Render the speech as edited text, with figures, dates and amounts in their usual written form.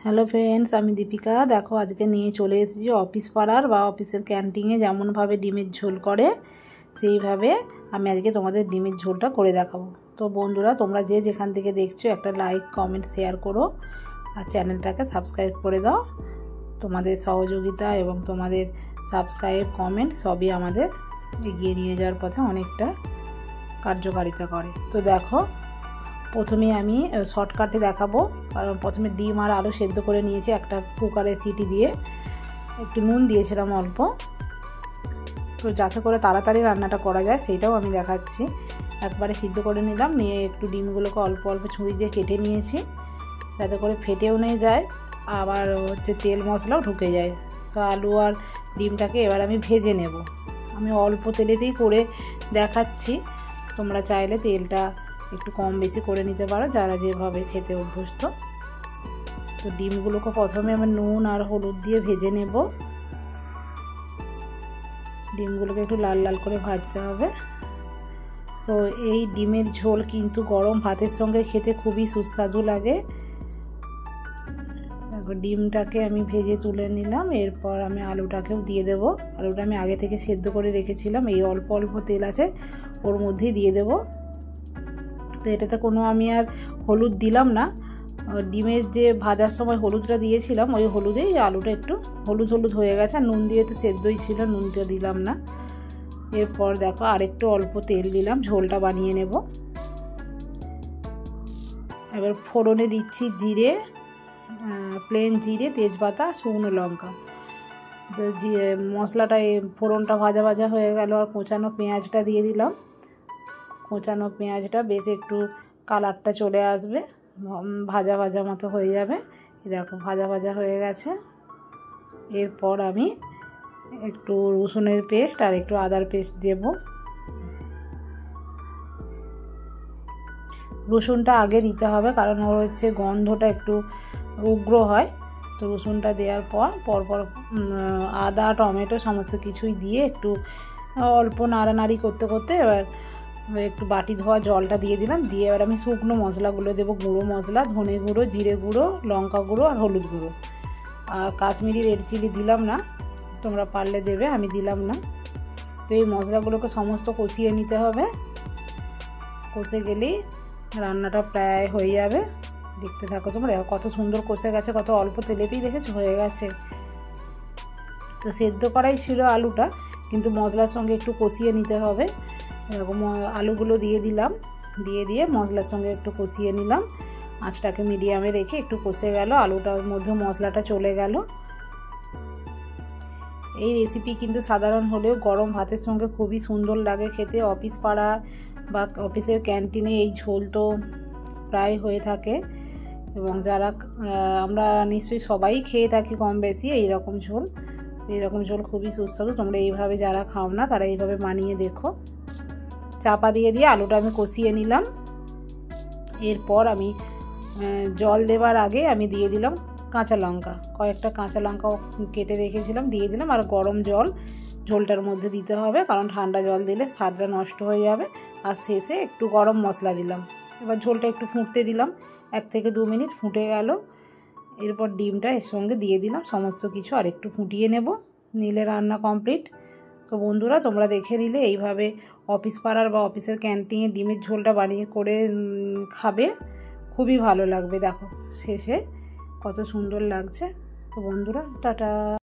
Hello friends, আমি দীপিকা। দেখো আজকে নিয়ে চলে এসেছি অফিস পাড়ার বা অফিসের ক্যান্টিনে যেমনভাবে ডিমের ঝোল করে সেইভাবে আমি আজকে তোমাদের ডিমের ঝোলটা করে দেখাবো। তো বন্ধুরা, তোমরা যে যেখান থেকে দেখছো একটা লাইক কমেন্ট শেয়ার করো আর চ্যানেলটাকে সাবস্ক্রাইব করে দাও। তোমাদের সহযোগিতা এবং তোমাদের সাবস্ক্রাইব কমেন্ট সবই আমাদের এগিয়ে নিয়ে যাওয়ার পথে অনেকটা কার্যকারিতা করে। তো দেখো, প্রথমে আমি শর্টকাটে দেখাবো, কারণ প্রথমে ডিম আর আলু সেদ্ধ করে নিয়েছি একটা কুকারে সিটি দিয়ে, একটু নুন দিয়েছিলাম অল্প, তো যাতে করে তাড়াতাড়ি রান্নাটা করা যায় সেইটাও আমি দেখাচ্ছি। একবারে সিদ্ধ করে নিলাম, নিয়ে একটু ডিমগুলোকে অল্প অল্প ছুরি দিয়ে কেটে নিয়েছি যাতে করে ফেটেও নিয়ে যায়, আবার তেল মশলাও ঢুকে যায়। তো আলু আর ডিমটাকে এবার আমি ভেজে নেব। আমি অল্প তেলেতেই করে দেখাচ্ছি, তোমরা চাইলে তেলটা একটু কম বেশি করে নিতে পারো যারা যেভাবে খেতে অভ্যস্ত। তো ডিমগুলোকে প্রথমে আমি নুন আর হলুদ দিয়ে ভেজে নেব। ডিমগুলোকে একটু লাল লাল করে ভাজতে হবে। তো এই ডিমের ঝোল কিন্তু গরম ভাতের সঙ্গে খেতে খুবই সুস্বাদু লাগে। দেখো, ডিমটাকে আমি ভেজে তুলে নিলাম, এরপর আমি আলুটাকেও দিয়ে দেব। আলুটা আমি আগে থেকে সেদ্ধ করে রেখেছিলাম, এই অল্প অল্প তেল আছে ওর মধ্যেই দিয়ে দেব। তো এটাতে কোনো আমি আর হলুদ দিলাম না, ডিমের যে ভাজার সময় হলুদটা দিয়েছিলাম ওই হলুদেই আলুটা একটু হলুদ হলুদ হয়ে গেছে, আর নুন দিয়ে তো সেদ্ধই ছিল, নুনটা দিলাম না। এরপর দেখো আরেকটু অল্প তেল দিলাম, ঝোলটা বানিয়ে নেব। এবার ফোড়নে দিচ্ছি জিরে, প্লেন জিরে, তেজপাতা, শুকনো লঙ্কা। তো মশলাটা ফোড়নটা ভাজা ভাজা হয়ে গেল, আর কোঁচানো পেঁয়াজটা দিয়ে দিলাম। কোঁচানো পেঁয়াজটা বেশ একটু কালারটা চলে আসবে, ভাজা ভাজা মতো হয়ে যাবে। দেখো ভাজা ভাজা হয়ে গেছে। এরপর আমি একটু রসুনের পেস্ট আর একটু আদার পেস্ট দেব। রসুনটা আগে দিতে হবে, কারণ ওর হচ্ছে গন্ধটা একটু উগ্র হয়। তো রসুনটা দেওয়ার পর আদা টমেটো সমস্ত কিছুই দিয়ে একটু অল্প নাড়ানাড়ি করতে করতে এবার একটু বাটি ধোয়া জলটা দিয়ে দিলাম। দিয়ে এবার আমি শুকনো মশলাগুলো দেবো, গুঁড়ো মশলা, ধনে গুঁড়ো, জিরে গুঁড়ো, লঙ্কা গুঁড়ো আর হলুদ গুঁড়ো। আর কাশ্মীরি রেড চিলি দিলাম না, তোমরা পারলে দেবে, আমি দিলাম না। তো এই মশলাগুলোকে সমস্ত কষিয়ে নিতে হবে। কষে গেলেই রান্নাটা প্রায় হয়ে যাবে। দেখতে থাকো তোমরা, দেখো কত সুন্দর কষে গেছে, কত অল্প তেলেতেই দেখেছো হয়ে গেছে। তো সেদ্ধ করাই ছিল আলুটা, কিন্তু মশলার সঙ্গে একটু কষিয়ে নিতে হবে। এরকম আলুগুলো দিয়ে দিলাম, দিয়ে মশলার সঙ্গে একটু কষিয়ে নিলাম। আঁচটাকে মিডিয়ামে রেখে একটু কষে গেল, আলুটার মধ্যে মশলাটা চলে গেল। এই রেসিপি কিন্তু সাধারণ হলেও গরম ভাতের সঙ্গে খুবই সুন্দর লাগে খেতে। অফিস পাড়া বা অফিসের ক্যান্টিনে এই ঝোল তো প্রায় হয়ে থাকে, এবং যারা আমরা নিশ্চয়ই সবাই খেয়ে থাকি কম বেশি এইরকম ঝোল খুবই সুস্বাদু। তোমরা এইভাবে যারা খাও না তারা এইভাবে বানিয়ে দেখো। চাপা দিয়ে আলুটা আমি কষিয়ে নিলাম। এরপর আমি জল দেওয়ার আগে আমি দিয়ে দিলাম কাঁচা লঙ্কা, কয়েকটা কাঁচা লঙ্কাও কেটে রেখেছিলাম দিয়ে দিলাম। আর গরম জল ঝোলটার মধ্যে দিতে হবে, কারণ ঠান্ডা জল দিলে স্বাদটা নষ্ট হয়ে যাবে। আর শেষে একটু গরম মশলা দিলাম। এবার ঝোলটা একটু ফুটতে দিলাম, 1 থেকে 2 মিনিট ফুটে গেল। এরপর ডিমটা এর সঙ্গে দিয়ে দিলাম, সমস্ত কিছু আর একটু ফুটিয়ে নিলে রান্না কমপ্লিট। তো বন্ধুরা, তোমরা দেখে নিলে এইভাবে অফিস পাড়ার বা অফিসের ক্যান্টিনে ডিমের ঝোলটা বানিয়ে করে খাবে, খুবই ভালো লাগবে। দেখো শেষে কত সুন্দর লাগছে। তো বন্ধুরা, টাটা।